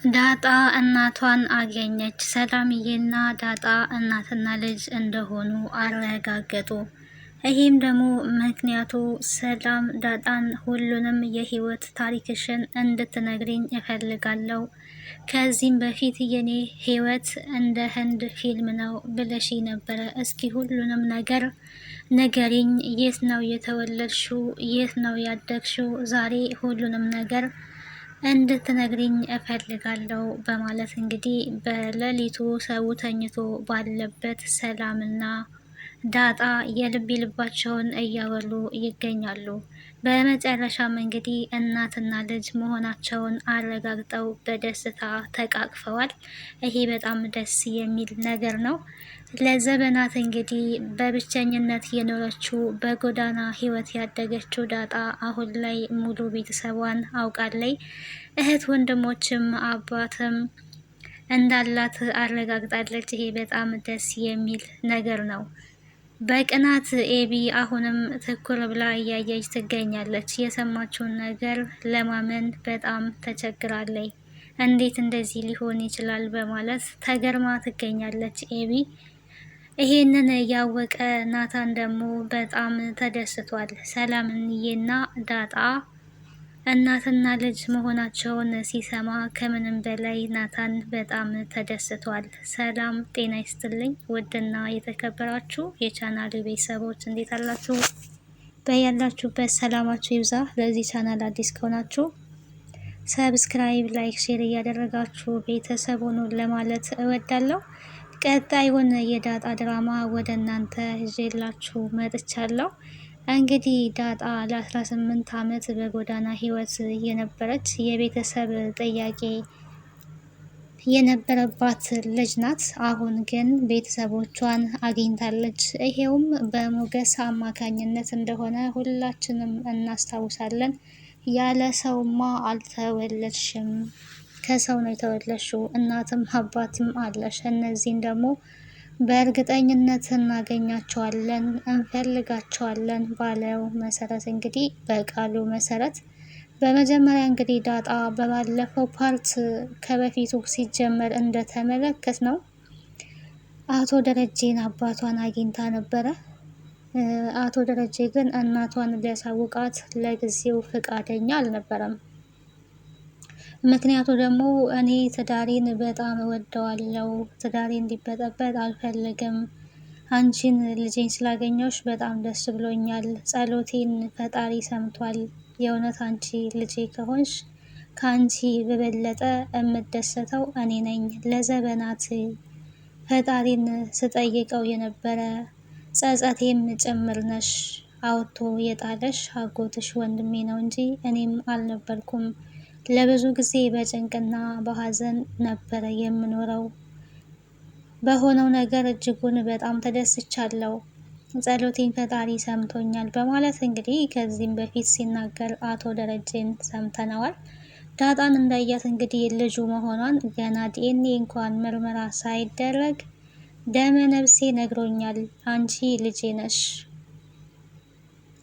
ዳጣ እናቷን አገኘች። ሰላምዬና ዳጣ እናትና ልጅ እንደሆኑ አረጋገጡ። ይህም ደግሞ ምክንያቱ ሰላም ዳጣን ሁሉንም የህይወት ታሪክሽን እንድትነግሪኝ እፈልጋለሁ። ከዚህም በፊት የኔ ህይወት እንደ ህንድ ፊልም ነው ብለሽ ነበረ። እስኪ ሁሉንም ነገር ንገሪኝ። የት ነው የተወለድሽው? የት ነው ያደግሽው? ዛሬ ሁሉንም ነገር እንድትነግሪኝ እፈልጋለሁ በማለት እንግዲህ በሌሊቱ ሰው ተኝቶ ባለበት ሰላምና ዳጣ የልብ ልባቸውን እያወሩ ይገኛሉ። በመጨረሻም እንግዲህ እናትና ልጅ መሆናቸውን አረጋግጠው በደስታ ተቃቅፈዋል። ይሄ በጣም ደስ የሚል ነገር ነው። ለዘመናት እንግዲህ በብቸኝነት የኖረችው በጎዳና ህይወት ያደገችው ዳጣ አሁን ላይ ሙሉ ቤተሰቧን አውቃለይ። እህት ወንድሞችም አባትም እንዳላት አረጋግጣለች። ይሄ በጣም ደስ የሚል ነገር ነው። በቅናት ኤቢ አሁንም ትኩር ብላ እያየች ትገኛለች። የሰማችውን ነገር ለማመን በጣም ተቸግራለች። እንዴት እንደዚህ ሊሆን ይችላል በማለት ተገርማ ትገኛለች ኤቢ። ይሄንን ያወቀ ናታን ደግሞ በጣም ተደስቷል። ሰላምዬና ዳጣ እናትና ልጅ መሆናቸውን ሲሰማ ከምንም በላይ ናታን በጣም ተደስቷል። ሰላም ጤና ይስጥልኝ ውድና የተከበራችሁ የቻናል ቤተሰቦች እንዴት አላችሁ? በያላችሁበት ሰላማችሁ ይብዛ። ለዚህ ቻናል አዲስ ከሆናችሁ ሰብስክራይብ፣ ላይክ፣ ሼር እያደረጋችሁ ቤተሰብ ሁኑ ለማለት እወዳለሁ። ቀጣዩን የዳጣ ድራማ ወደ እናንተ ይዤላችሁ መጥቻለሁ። እንግዲህ ዳጣ ለ18 ዓመት በጎዳና ህይወት የነበረች የቤተሰብ ጥያቄ የነበረባት ልጅ ናት። አሁን ግን ቤተሰቦቿን አግኝታለች። ይሄውም በሞገስ አማካኝነት እንደሆነ ሁላችንም እናስታውሳለን። ያለ ሰውማ አልተወለድሽም፣ ከሰው ነው የተወለድሽው፣ እናትም አባትም አለሽ። እነዚህን ደግሞ በእርግጠኝነት እናገኛቸዋለን፣ እንፈልጋቸዋለን ባለው መሰረት እንግዲህ በቃሉ መሰረት በመጀመሪያ እንግዲህ ዳጣ በባለፈው ፓርት ከበፊቱ ሲጀመር እንደተመለከት ነው አቶ ደረጀን አባቷን አግኝታ ነበረ። አቶ ደረጀ ግን እናቷን ሊያሳውቃት ለጊዜው ፈቃደኛ አልነበረም። ምክንያቱ ደግሞ እኔ ትዳሬን በጣም እወደዋለሁ፣ ትዳሬ እንዲበጠበጥ አልፈልግም፣ አንቺን ልጄን ስላገኘሁሽ በጣም ደስ ብሎኛል፣ ጸሎቴን ፈጣሪ ሰምቷል፣ የእውነት አንቺ ልጄ ከሆንሽ ከአንቺ በበለጠ የምደሰተው እኔ ነኝ። ለዘመናት ፈጣሪን ስጠይቀው የነበረ ጸጸቴም ጭምር ነሽ። አውጥቶ የጣለሽ አጎትሽ ወንድሜ ነው እንጂ እኔም አልነበርኩም። ለብዙ ጊዜ በጭንቅና በሀዘን ነበረ የምኖረው። በሆነው ነገር እጅጉን በጣም ተደስቻለሁ። ጸሎቴን ፈጣሪ ሰምቶኛል በማለት እንግዲህ ከዚህም በፊት ሲናገር አቶ ደረጀን ሰምተነዋል። ዳጣን እንዳያት እንግዲህ ልጁ መሆኗን ገና ዲኤንኤ እንኳን ምርመራ ሳይደረግ ደመ ነፍሴ ነግሮኛል፣ አንቺ ልጄ ነሽ፣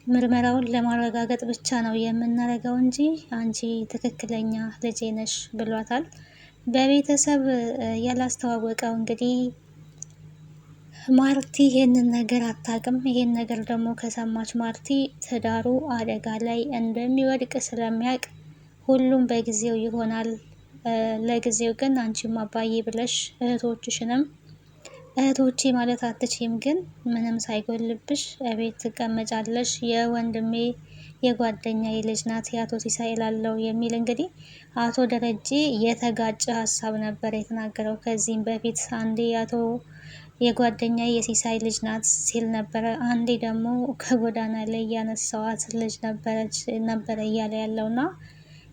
ምርመራውን ለማረጋገጥ ብቻ ነው የምናደርገው እንጂ አንቺ ትክክለኛ ልጄ ነሽ ብሏታል። በቤተሰብ ያላስተዋወቀው እንግዲህ ማርቲ ይሄንን ነገር አታውቅም። ይሄን ነገር ደግሞ ከሰማች ማርቲ ትዳሩ አደጋ ላይ እንደሚወድቅ ስለሚያውቅ ሁሉም በጊዜው ይሆናል። ለጊዜው ግን አንቺም አባዬ ብለሽ እህቶችሽንም እህቶቼ ማለት አትችይም፣ ግን ምንም ሳይጎልብሽ እቤት ትቀመጫለሽ። የወንድሜ የጓደኛ የልጅ ናት የአቶ ሲሳይ ላለው የሚል እንግዲህ አቶ ደረጀ የተጋጨ ሀሳብ ነበር የተናገረው። ከዚህም በፊት አንዴ አቶ የጓደኛ የሲሳይ ልጅ ናት ሲል ነበረ፣ አንዴ ደግሞ ከጎዳና ላይ ያነሳዋት ልጅ ነበረ እያለ ያለውና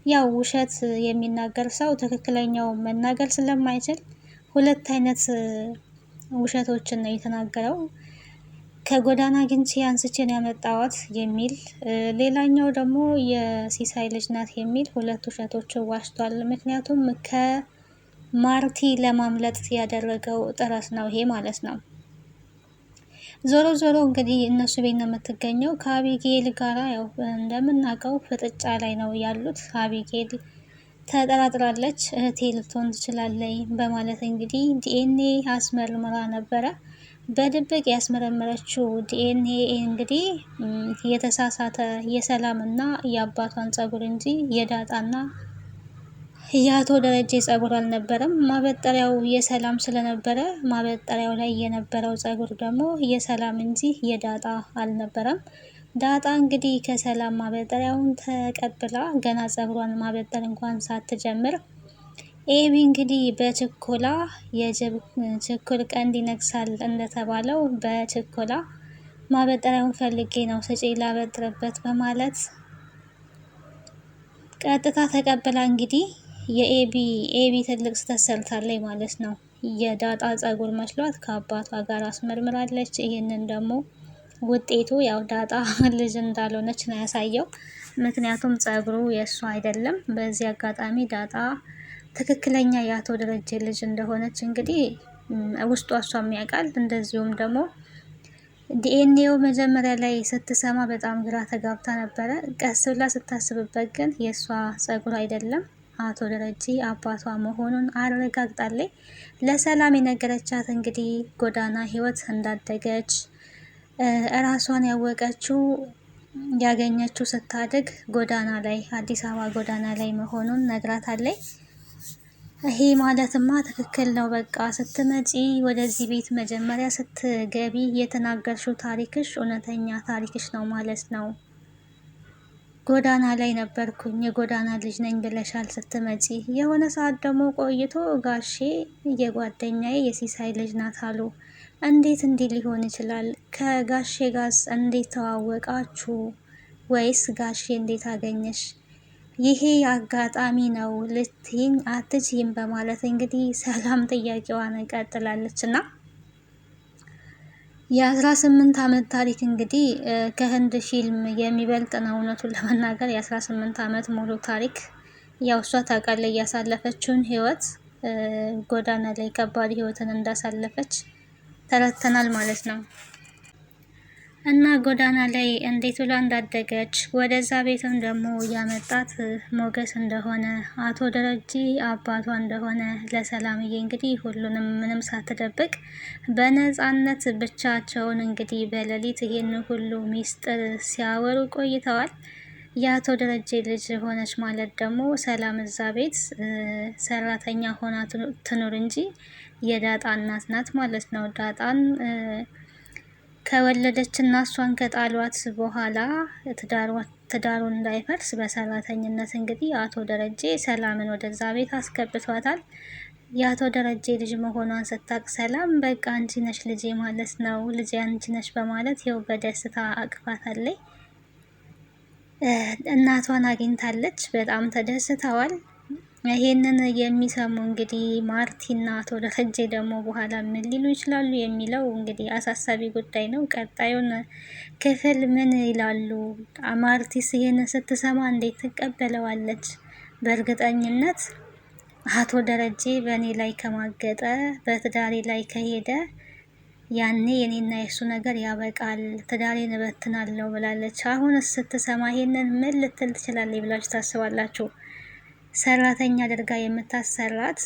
ያው ውሸት የሚናገር ሰው ትክክለኛው መናገር ስለማይችል ሁለት አይነት ውሸቶችን ነው የተናገረው። ከጎዳና አግኝቼ አንስቼን ያመጣዋት የሚል፣ ሌላኛው ደግሞ የሲሳይ ልጅ ናት የሚል ሁለት ውሸቶችን ዋሽቷል። ምክንያቱም ከማርቲ ለማምለጥ ያደረገው ጥረት ነው ይሄ ማለት ነው። ዞሮ ዞሮ እንግዲህ እነሱ ቤት ነው የምትገኘው ከአቢጌል ጋራ። ያው እንደምናውቀው ፍጥጫ ላይ ነው ያሉት። አቢጌል ተጠራጥራለች። እህቴ ልትሆን ትችላለች በማለት እንግዲህ ዲኤንኤ አስመርምራ ነበረ። በድብቅ ያስመረመረችው ዲኤንኤ እንግዲህ የተሳሳተ የሰላም እና የአባቷን ጸጉር እንጂ የዳጣና የአቶ ደረጀ ጸጉር አልነበረም። ማበጠሪያው የሰላም ስለነበረ ማበጠሪያው ላይ የነበረው ጸጉር ደግሞ የሰላም እንጂ የዳጣ አልነበረም። ዳጣ እንግዲህ ከሰላም ማበጠሪያውን ተቀብላ ገና ጸጉሯን ማበጠር እንኳን ሳትጀምር ኤቢ እንግዲህ በችኮላ የጅብ ችኩል ቀንድ ይነክሳል እንደተባለው በችኮላ ማበጠሪያውን ፈልጌ ነው ስጪ ላበጥርበት በማለት ቀጥታ ተቀብላ እንግዲህ ኤቢ ትልቅ ስህተት ሰርታለች ማለት ነው። የዳጣ ጸጉር መስሏት ከአባቷ ጋር አስመርምራለች። ይህንን ደግሞ ውጤቱ ያው ዳጣ ልጅ እንዳልሆነች ነው ያሳየው። ምክንያቱም ጸጉሩ የእሷ አይደለም። በዚህ አጋጣሚ ዳጣ ትክክለኛ የአቶ ደረጀ ልጅ እንደሆነች እንግዲህ ውስጧ እሷም ያውቃል። እንደዚሁም ደግሞ ዲኤንኤው መጀመሪያ ላይ ስትሰማ በጣም ግራ ተጋብታ ነበረ። ቀስ ብላ ስታስብበት ግን የእሷ ጸጉር አይደለም አቶ ደረጀ አባቷ መሆኑን አረጋግጣለች። ለሰላም የነገረቻት እንግዲህ ጎዳና ህይወት እንዳደገች እራሷን ያወቀችው ያገኘችው ስታድግ ጎዳና ላይ አዲስ አበባ ጎዳና ላይ መሆኑን ነግራታለች። ይሄ ማለትማ ትክክል ነው። በቃ ስትመጪ ወደዚህ ቤት መጀመሪያ ስትገቢ የተናገርሽው ታሪክሽ እውነተኛ ታሪክሽ ነው ማለት ነው። ጎዳና ላይ ነበርኩኝ የጎዳና ልጅ ነኝ ብለሻል ስትመጪ። የሆነ ሰዓት ደግሞ ቆይቶ ጋሼ የጓደኛዬ የሲሳይ ልጅ ናት አሉ። እንዴት እንዲህ ሊሆን ይችላል? ከጋሼ ጋርስ እንዴት ተዋወቃችሁ? ወይስ ጋሼ እንዴት አገኘሽ? ይሄ አጋጣሚ ነው ልትይኝ አትችይም በማለት እንግዲህ ሰላም ጥያቄዋን ቀጥላለች። እና የ18 ዓመት ታሪክ እንግዲህ ከህንድ ፊልም የሚበልጥ ነው። እውነቱን ለመናገር የ18 ዓመት ሙሉ ታሪክ ያው እሷ ታውቃለች እያሳለፈችውን ህይወት ጎዳና ላይ ከባድ ህይወትን እንዳሳለፈች ተረድተናል ማለት ነው። እና ጎዳና ላይ እንዴት ብላ እንዳደገች ወደዛ ቤትም ደግሞ ያመጣት ሞገስ እንደሆነ አቶ ደረጀ አባቷ እንደሆነ ለሰላምዬ እንግዲህ ሁሉንም ምንም ሳትደብቅ በነፃነት ብቻቸውን እንግዲህ በሌሊት ይሄን ሁሉ ሚስጥር ሲያወሩ ቆይተዋል። የአቶ ደረጀ ልጅ ሆነች ማለት ደግሞ ሰላም እዛ ቤት ሰራተኛ ሆና ትኑር እንጂ የዳጣ እናት ናት ማለት ነው። ዳጣን ከወለደች እና እሷን ከጣሏት በኋላ ትዳሩ እንዳይፈርስ በሰራተኝነት እንግዲህ አቶ ደረጀ ሰላምን ወደዛ ቤት አስገብቷታል። የአቶ ደረጀ ልጅ መሆኗን ስታቅ ሰላም በቃ አንቺ ነሽ ልጄ ማለት ነው፣ ልጄ አንቺ ነሽ በማለት ይኸው በደስታ አቅፋታለች። እናቷን አግኝታለች። በጣም ተደስተዋል። ይሄንን የሚሰሙ እንግዲህ ማርቲና አቶ ደረጀ ደግሞ በኋላ ምን ሊሉ ይችላሉ የሚለው እንግዲህ አሳሳቢ ጉዳይ ነው። ቀጣዩን ክፍል ምን ይላሉ? ማርቲስ ይሄንን ስትሰማ እንዴት ትቀበለዋለች? በእርግጠኝነት አቶ ደረጀ በእኔ ላይ ከማገጠ በትዳሬ ላይ ከሄደ ያኔ የኔና የሱ ነገር ያበቃል፣ ትዳሬን እበትናለሁ ብላለች። አሁንስ ስትሰማ ይሄንን ምን ልትል ትችላለች ብላችሁ ታስባላችሁ? ሰራተኛ አድርጋ የምታሰራት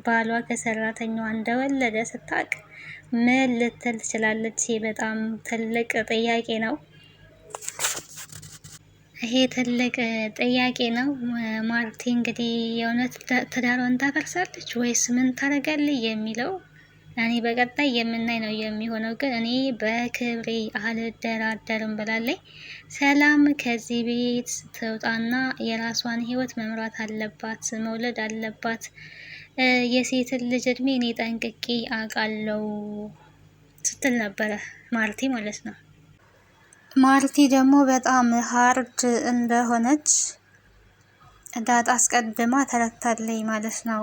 ባሏ ከሰራተኛዋ እንደወለደ ስታቅ ምን ልትል ትችላለች? በጣም ትልቅ ጥያቄ ነው። ይሄ ትልቅ ጥያቄ ነው። ማርቲ እንግዲህ የእውነት ትዳሯን ታፈርሳለች ወይስ ምን ታደርጋለች የሚለው እኔ በቀጣይ የምናይ ነው የሚሆነው። ግን እኔ በክብሬ አልደራደርም ብላለች። ሰላም ከዚህ ቤት ትውጣና የራሷን ህይወት መምራት አለባት፣ መውለድ አለባት። የሴትን ልጅ እድሜ እኔ ጠንቅቄ አውቃለሁ ስትል ነበረ ማርቲ ማለት ነው። ማርቲ ደግሞ በጣም ሀርድ እንደሆነች ዳጣ አስቀድማ ተረድታለች ማለት ነው።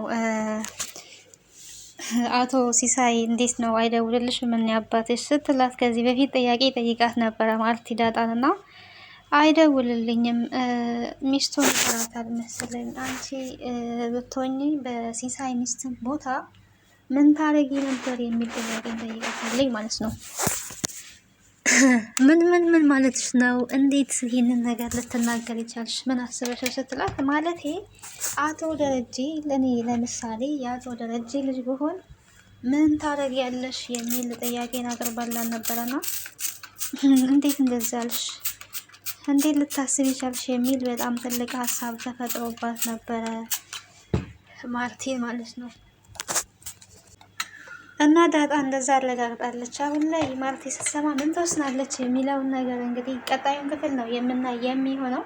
አቶ ሲሳይ እንዴት ነው አይደውልልሽም? ምን አባትሽ ስትላት ከዚህ በፊት ጥያቄ ጠይቃት ነበረ ማርቲ ዳጣን እና አይደውልልኝም ሚስቱን ይሰራታል መሰለኝ። አንቺ ብትሆኚ በሲሳይ ሚስትን ቦታ ምን ታረጊ ነበር የሚል ጥያቄ ጠይቃታለች ማለት ነው። ምን ማለትሽ ነው? እንዴት ይህንን ነገር ልትናገር ይቻልሽ? ምን አስበሽ ስትላት ማለቴ አቶ ደረጀ ለእኔ ለምሳሌ የአቶ ደረጀ ልጅ ብሆን ምን ታደርጊያለሽ የሚል ጥያቄን አቅርባላን ነበረና እንዴት እንደዛ አልሽ? እንዴት ልታስብ ይቻልሽ? የሚል በጣም ትልቅ ሀሳብ ተፈጥሮባት ነበረ ማርቴ ማለት ነው። እና ዳጣ እንደዛ አረጋግጣለች። አሁን ላይ ማርቴ ስትሰማ ምን ትወስናለች የሚለውን ነገር እንግዲህ ቀጣዩን ክፍል ነው የምናይ የሚሆነው።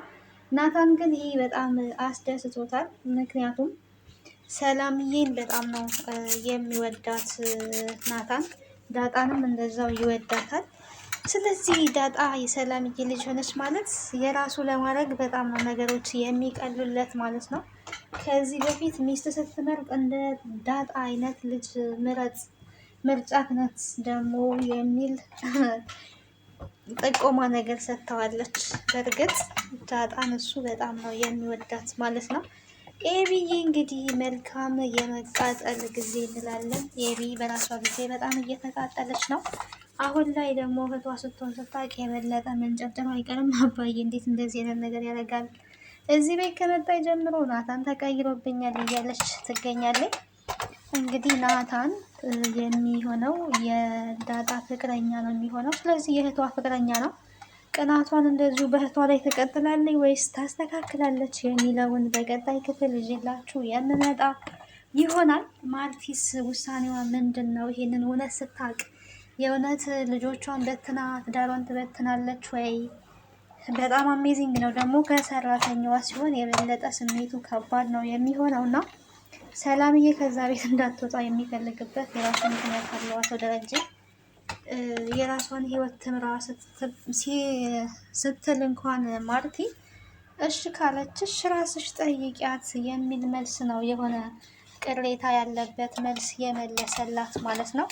ናታን ግን ይሄ በጣም አስደስቶታል። ምክንያቱም ሰላምዬን በጣም ነው የሚወዳት ናታን፣ ዳጣንም እንደዛው ይወዳታል። ስለዚህ ዳጣ የሰላምዬ ልጅ ሆነች ማለት የራሱ ለማድረግ በጣም ነው ነገሮች የሚቀሉለት ማለት ነው። ከዚህ በፊት ሚስት ስትመርጥ እንደ ዳጣ አይነት ልጅ ምረጥ ምርጫት ናት ደግሞ የሚል ጥቆማ ነገር ሰጥተዋለች። በእርግጥ ዳጣን እሱ በጣም ነው የሚወዳት ማለት ነው። ኤቢዬ እንግዲህ መልካም የመቃጠል ጊዜ እንላለን። ኤቢ በራሷ ጊዜ በጣም እየተቃጠለች ነው። አሁን ላይ ደግሞ እህቷ ስትሆን ስታውቅ የበለጠ መንጨርጨሩ አይቀርም። አባዬ እንዴት እንደዚህ አይነት ነገር ያደርጋል? እዚህ ቤት ከመጣ ጀምሮ ናታን ተቀይሮብኛል እያለች ትገኛለች። እንግዲህ ናታን የሚሆነው የዳጣ ፍቅረኛ ነው የሚሆነው። ስለዚህ የእህቷ ፍቅረኛ ነው። ቅናቷን እንደዚሁ በእህቷ ላይ ትቀጥላለች ወይስ ታስተካክላለች የሚለውን በቀጣይ ክፍል ይዤላችሁ የምመጣ ይሆናል። ማርቲስ ውሳኔዋ ምንድን ነው? ይሄንን እውነት ስታውቅ የእውነት ልጆቿን በትና ትዳሯን ትበትናለች ወይ? በጣም አሜዚንግ ነው ደግሞ ከሰራተኛዋ ሲሆን የበለጠ ስሜቱ ከባድ ነው የሚሆነው እና ሰላምዬ ከዛ ቤት እንዳትወጣ የሚፈልግበት የራሱ ምክንያት አለው። አቶ ደረጀ የራሷን ህይወት ትምራ ስትል እንኳን ማርቲ እሺ ካለችሽ ራስሽ ጠይቂያት የሚል መልስ ነው የሆነ ቅሬታ ያለበት መልስ የመለሰላት ማለት ነው።